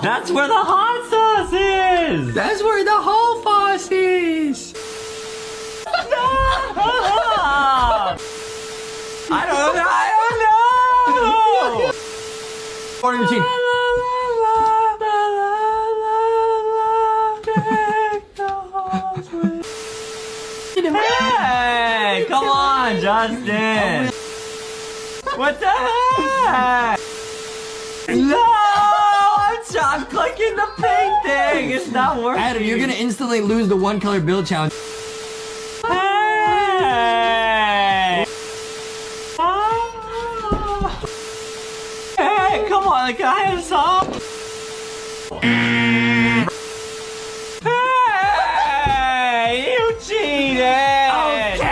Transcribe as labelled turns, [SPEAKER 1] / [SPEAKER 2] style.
[SPEAKER 1] That's where the hot sauce is!
[SPEAKER 2] That's where the whole sauce is!
[SPEAKER 1] I don't know!
[SPEAKER 2] Order machine.
[SPEAKER 1] Hey! Come on, Justin! What the heck? No! I'm clicking the pink thing! It's not working!
[SPEAKER 2] Adam, you're gonna instantly lose the one color build challenge.